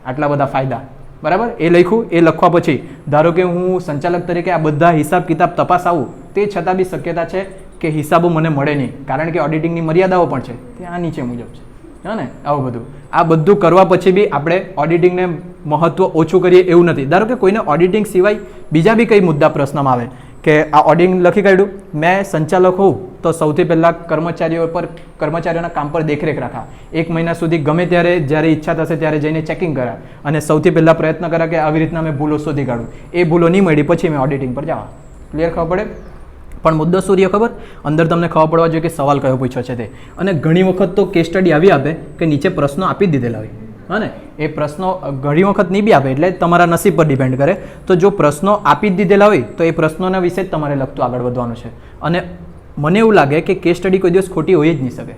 આટલા બધા ફાયદા, બરાબર. એ લખ્યું. એ લખવા પછી ધારો કે હું સંચાલક તરીકે આ બધા હિસાબ કિતાબ તપાસ આવું, તે છતાં બી શક્યતા છે કે હિસાબો મને મળે નહીં, કારણ કે ઓડિટિંગની મર્યાદાઓ પણ છે, તે આ નીચે મુજબ છે, હા ને. આવું બધું, આ બધું કરવા પછી બી આપણે ઓડિટિંગને મહત્વ ઓછું કરીએ એવું નથી. ધારો કે કોઈને ઓડિટિંગ સિવાય બીજા બી કઈ મુદ્દા પ્રશ્નમાં આવે કે આ ઓડિટિંગ લખી કાઢ્યું, મેં સંચાલક હોઉં તો સૌથી પહેલાં કર્મચારીઓના કામ પર દેખરેખ રાખા, 1 મહિના સુધી ગમે ત્યારે જ્યારે ઈચ્છા થશે ત્યારે જઈને ચેકિંગ કરા, અને સૌથી પહેલાં પ્રયત્ન કરા કે આવી રીતના મેં ભૂલો શોધી કાઢું. એ ભૂલો નહીં મળી પછી મેં ઓડિટિંગ પર જવા. ક્લિયર ખબર પડે? પણ મુદ્દો શું રહ્યો ખબર? અંદર તમને ખબર પડવા જોઈએ કે સવાલ કયો પૂછ્યો છે તે. અને ઘણી વખત તો કેસ સ્ટડી આવી આપે કે નીચે પ્રશ્નો આપી દીધેલા હોય, હા ને. એ પ્રશ્નો ઘણી વખત નહીં બી આપે, એટલે તમારા નસીબ પર ડિપેન્ડ કરે. તો જો પ્રશ્નો આપી જ દીધેલા હોય તો એ પ્રશ્નોના વિશે જ તમારે લગતું આગળ વધવાનું છે. અને મને એવું લાગે કે કેસ સ્ટડી કોઈ દિવસ ખોટી હોઈ જ નહીં શકે.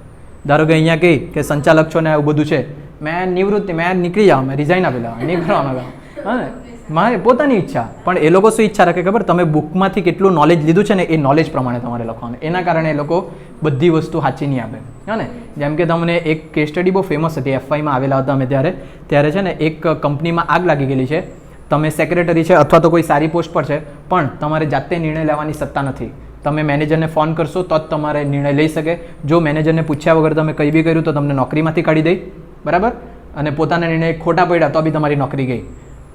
ધારો કે અહીંયા કહી કે સંચાલક છો ને એવું બધું છે, મેં નિવૃત્તિ, મેં નીકળી જાઉં, મેં રિઝાઇન આપેલા, નહીં કરવાના, હા ને. મારે પોતાની ઈચ્છા. પણ એ લોકો શું ઈચ્છા રાખે ખબર? તમે બુકમાંથી કેટલું નોલેજ લીધું છે ને એ નોલેજ પ્રમાણે તમારે લખવાનું. એના કારણે એ લોકો બધી વસ્તુ સાચી નહીં આપે, હા ને. જેમ કે તમને એક કેસ સ્ટડી બહુ ફેમસ હતી, FYમાં આવેલા હતા અમે ત્યારે છે ને એક કંપનીમાં આગ લાગી ગયેલી છે. તમે સેક્રેટરી છે અથવા તો કોઈ સારી પોસ્ટ પર છે, પણ તમારે જાતે નિર્ણય લેવાની સત્તા નથી. તમે મેનેજરને ફોન કરશો તો જ તમારે નિર્ણય લઈ શકે. જો મેનેજરને પૂછ્યા વગર તમે કંઈ બી કર્યું તો તમને નોકરીમાંથી કાઢી દે, બરાબર. અને પોતાના નિર્ણય ખોટા પડ્યા તો બી તમારી નોકરી ગઈ.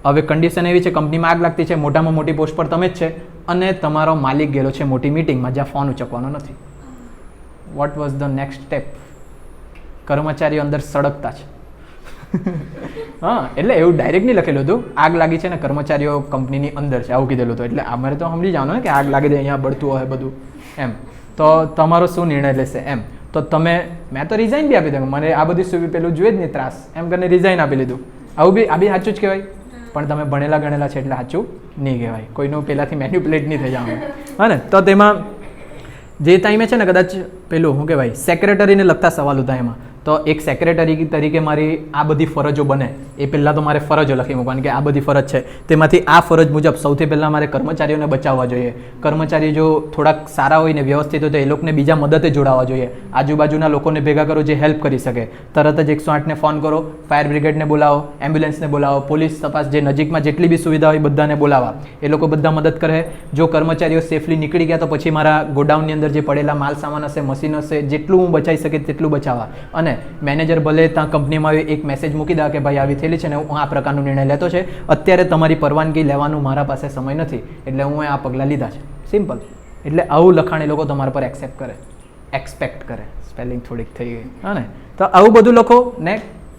હવે કન્ડિશન એવી છે, કંપનીમાં આગ લાગતી છે, મોટામાં મોટી પોસ્ટ પર તમે જ છે, અને તમારો માલિક ગયેલો છે મોટી મિટિંગમાં જ્યાં ફોન ઉચકવાનો નથી. What was the next step? કર્મચારીઓ અંદર સળગતા છે. હા, એટલે એવું ડાયરેક્ટ નહીં લખેલું હતું, આગ લાગી છે ને કર્મચારીઓ કંપનીની અંદર છે, આવું કીધેલું હતું. એટલે અમારે તો સમજી જવાનું ને કે આગ લાગી દે, અહીંયા બળતું હોય બધું એમ. તો તમારો શું નિર્ણય લેશે એમ? તો મેં તો રિઝાઇન બી આપી દીધું, મને આ બધી સુવિધા પેલું જોઈએ જ નહીં ત્રાસ, એમ કરીને રિઝાઇન આપી લીધું. આ બી સાચું જ કહેવાય, પણ તમે ભણેલા ગણેલા છે એટલે સાચું નહીં કહેવાય. કોઈનું પહેલાંથી મેન્યુપ્યુલેટ નહીં થઈ જવાનું, હા ને. તો તેમાં જે ટાઈમે છે ને કદાચ પેલું શું કહેવાય, સેક્રેટરીને લગતા સવાલ હતા એમાં. તો એક સેક્રેટરી તરીકે મારી આ બધી ફરજો બને એ પહેલાં તો મારે ફરજો લખી મૂકવાની કે આ બધી ફરજ છે. તેમાંથી આ ફરજ મુજબ સૌથી પહેલાં મારે કર્મચારીઓને બચાવવા જોઈએ. કર્મચારી જો થોડાક સારા હોય ને વ્યવસ્થિત હોય તો એ લોકોને બીજા મદદે જોડાવા જોઈએ. આજુબાજુના લોકોને ભેગા કરો જે હેલ્પ કરી શકે. તરત જ 108ને ફોન કરો, ફાયર બ્રિગેડને બોલાવો, એમ્બ્યુલન્સને બોલાવો, પોલીસ તપાસ, જે નજીકમાં જેટલી બી સુવિધા હોય બધાને બોલાવવા. એ લોકો બધા મદદ કરે. જો કર્મચારીઓ સેફલી નીકળી ગયા તો પછી મારા ગોડાઉનની અંદર જે પડેલા માલ સામાન હશે, મશીન હશે, જેટલું હું બચાવી શકે તેટલું બચાવવા. અને મેનેજર ભલે ત્યાં કંપનીમાં એક મેસેજ મૂકી દે કે ભાઈ આવી થયેલી છે ને હું આ પ્રકારનો નિર્ણય લેતો છે, અત્યારે તમારી પરવાનગી લેવાનું મારા પાસે સમય નથી, એટલે હું આ પગલાં લીધા છે. સિમ્પલ. એટલે આવું લખાણ એ લોકો તમારા પર એક્સપેક્ટ કરે. સ્પેલિંગ થોડીક થઈ ગઈ, હા ને. તો આવું બધું લખો ને.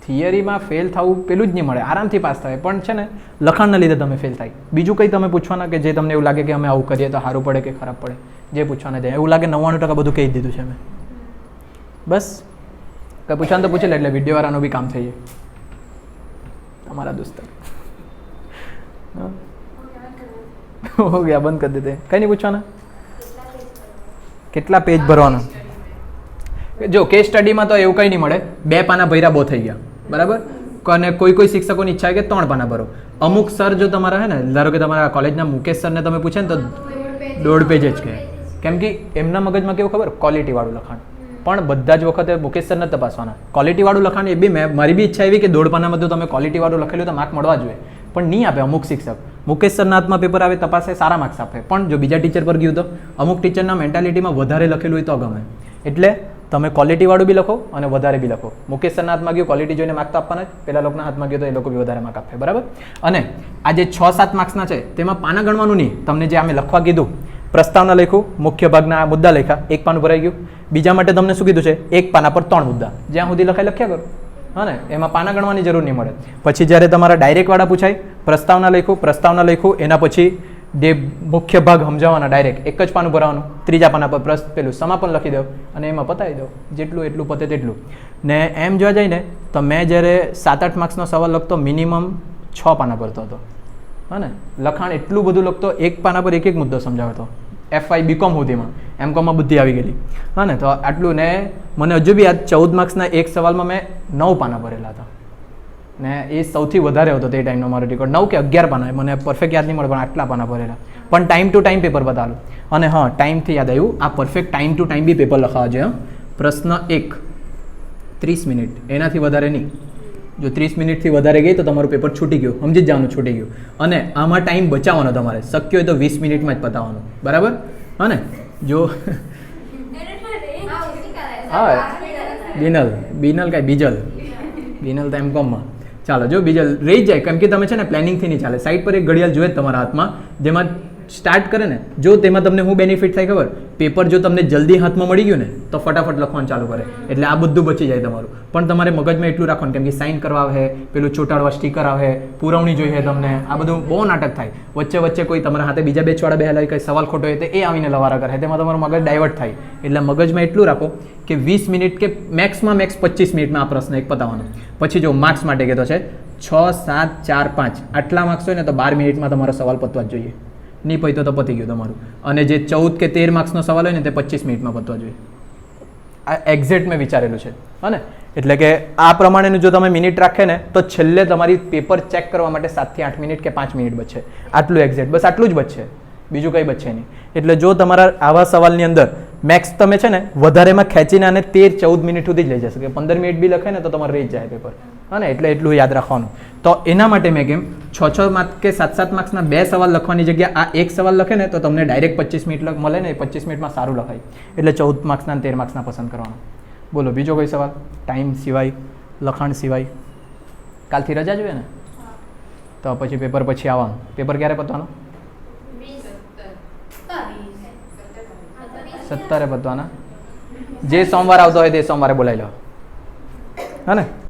થિયરીમાં ફેલ થવું પેલું જ નહીં મળે, આરામથી પાસ થાય, પણ છે ને લખાણના લીધે તમે ફેલ થાય. બીજું કંઈ તમે પૂછવાના કે જે તમને એવું લાગે કે અમે આવું કરીએ તો સારું પડે કે ખરાબ પડે, જે પૂછવાના જાય એવું લાગે 99% બધું કહી દીધું છે મેં. બસ કંઈ પૂછવાનું તો પૂછી લે, એટલે વિડીયો વાળાનું બી કામ થઈ જાય. અમારા દોસ્ત હો ગયા, બંધ કરી દીધે. કંઈ નહીં પૂછવાના. કેટલા પેજ ભરવાના? જો કેસ સ્ટડીમાં તો એવું કંઈ નહીં મળે, 2 પાના ભર્યા બહુ થઈ ગયા, બરાબર. અને કોઈ કોઈ શિક્ષકોની ઈચ્છા હોય કે 3 પાના ભરો. અમુક સર જો તમારા હે ને, ધારો કે તમારા કોલેજના મુકેશ સરને તમે પૂછે ને તો 1.5 પેજ જ કહે, કેમ કે એમના મગજમાં કેવું ખબર, ક્વોલિટીવાળું લખાણ. પણ બધા જ વખતે મુકેશ સર નથી તપાસવાના. ક્વોલિટીવાળું લખાણ એ બી મારી બી ઈચ્છા એવી કે 1.5 પાનામાં તો તમે ક્વોલિટીવાળું લખેલું તો માર્ક મળવા જોઈએ, પણ નહીં આપે અમુક શિક્ષક. મુકેશ સરના હાથમાં પેપર આવે તપાસે, સારા માર્ક્સ આપે, પણ જો બીજા ટીચર પર ગયું તો અમુક ટીચરના મેન્ટાલિટીમાં વધારે લખેલું હોય તો ગમે. એટલે તમે ક્વોલિટીવાળું બી લખો અને વધારે બી લખો. મુકેશ સરના હાથમાં ગયું ક્વોલિટી જોઈને માર્ક તો આપવાના જ, પેલા લોકોના હાથમાં ગયું તો એ લોકો બી વધારે માર્ક આપે, બરાબર. અને આ જે 6-7 માર્ક્સના છે તેમાં પાના ગણવાનું નહીં. તમને જે અમે લખવા કીધું, પ્રસ્તાવના લખ્યું, મુખ્ય ભાગના મુદ્દા લખ્યા, 1 પાનું ભરાઈ ગયું. બીજા માટે તમને શું કીધું છે, 1 પાના પર 3 મુદ્દા, જ્યાં સુધી લખાય લખ્યા કરો. હા ને, એમાં પાના ગણવાની જરૂર નહીં મળે. પછી જ્યારે તમારા ડાયરેક્ટવાળા પૂછાય, પ્રસ્તાવના લખ્યું, એના પછી જે મુખ્ય ભાગ સમજાવવાના ડાયરેક્ટ 1 જ પાનું ભરાવાનું, ત્રીજા પાના પર પેલું સમાપન લખી દો અને એમાં પતાવી દો, જેટલું એટલું પતે તેટલું. ને એમ જોવા જઈને તો મેં જ્યારે 7-8 માર્ક્સનો સવાલ લખતો મિનિમમ 6 પાના ભરતો હતો. હા ને, લખાણ એટલું બધું લખતો, 1 પાના પર 1 મુદ્દો સમજાવતો. FY BCom સુધીમાં, MCOMમાં બુદ્ધિ આવી ગયેલી. હા ને, તો આટલું. ને મને હજુ બી આ 14 માર્ક્સના એક સવાલમાં મેં 9 પાના ભરેલા હતા. ને એ સૌથી વધારે હતો તે ટાઈમનો મારો રેકોર્ડ, 9 કે 11 પાના, મને પરફેક્ટ યાદ નહીં મળે, પણ આટલા પાના ભરેલા. પણ ટાઈમ ટુ ટાઈમ પેપર બતાવેલું. અને હા, ટાઈમથી યાદ આવ્યું, આ પરફેક્ટ ટાઈમ ટુ ટાઈમ બી પેપર લખાવા જોઈએ. પ્રશ્ન 1 30 મિનિટ, એનાથી વધારે નહીં. જો 30 મિનિટથી વધારે ગઈ તો તમારું પેપર છૂટી ગયું, સમજી જ જવાનું છૂટી ગયું. અને આમાં ટાઈમ બચાવવાનો તમારે, શક્ય હોય તો 20 મિનિટમાં જ પતાવવાનું, બરાબર. હા ને, જો હા બીનલ કાંઈ બીજલ તો MCOMમાં. ચાલો, જો બીજલ રહી જાય, કેમ કે તમે છે ને પ્લાનિંગથી નહીં ચાલે. સાઈડ પર એક ઘડિયાળ જોઈએ તમારા હાથમાં, જેમાં સ્ટાર્ટ કરે ને, જો તેમાં તમને શું બેનિફિટ થાય ખબર, પેપર જો તમને જલ્દી હાથમાં મળી ગયું ને તો ફટાફટ લખવાનું ચાલુ કરે, એટલે આ બધું બચી જાય તમારું. પણ તમારે મગજમાં એટલું રાખવાનું, કેમ કે સાઇન કરવા આવે, પેલું ચોટાડવા સ્ટીકર આવે, પુરવણી જોઈએ તમને, આ બધું બહુ નાટક થાય. વચ્ચે વચ્ચે કોઈ તમારા હાથે બીજા બેચવાળા બેહેલા હોય, કંઈ સવાલ ખોટો હોય તો એ આવીને લવારા કરે, તેમાં તમારું મગજ ડાયવર્ટ થાય. એટલે મગજમાં એટલું રાખો કે 20 મિનિટ કે મેક્સમાં મેક્સ 25 મિનિટમાં આ પ્રશ્ન એક પતાવવાનો. પછી જો માર્ક્સ માટે કહેતો છે 6, 7, 4, 5 આટલા માર્ક્સ હોય ને તો 12 મિનિટમાં તમારો સવાલ પતવા જ જોઈએ. નહીં પૈતો તો પતી ગયું તમારું. અને જે 14 કે 13 માર્ક્સનો સવાલ હોય ને તે 25 મિનિટમાં પતવા જોઈએ. આ એક્ઝેક્ટ મેં વિચારેલું છે. હા ને, એટલે કે આ પ્રમાણેનું જો તમે મિનિટ રાખે ને તો છેલ્લે તમારી પેપર ચેક કરવા માટે 7 થી 8 મિનિટ કે 5 મિનિટ બચે. આટલું એક્ઝેક્ટ, બસ આટલું જ બચશે, બીજું કંઈ બચશે નહીં. એટલે જો તમારા આવા સવાલની અંદર મેક્સ તમે છે ને વધારેમાં ખેંચીને આને 13-14 મિનિટ સુધી જ લઈ જશે, કે 15 મિનિટ બી લખે ને તો તમારે રહી જ જાય પેપર. હા ને, એટલે એટલું યાદ રાખવાનું. તો એના માટે મેં કેમ 6-6 માર્ક કે 7-7 માર્ક્સના 2 સવાલ લખવાની જગ્યા આ એક સવાલ લખે ને તો તમને ડાયરેક્ટ 25 મિનિટ મળે ને, 25 મિનિટમાં સારું લખાય. એટલે 14 માર્ક્સના અને 13 માર્ક્સના પસંદ કરવાનું. બોલો બીજો કોઈ સવાલ? ટાઈમ સિવાય, લખાણ સિવાય. કાલથી રજા જોઈએ ને, તો પછી પેપર પછી આવવાનું. પેપર ક્યારે પતવાનું? 17 પતવાના. જે સોમવાર આવતો હોય તે સોમવારે બોલાવી લો. હા ને.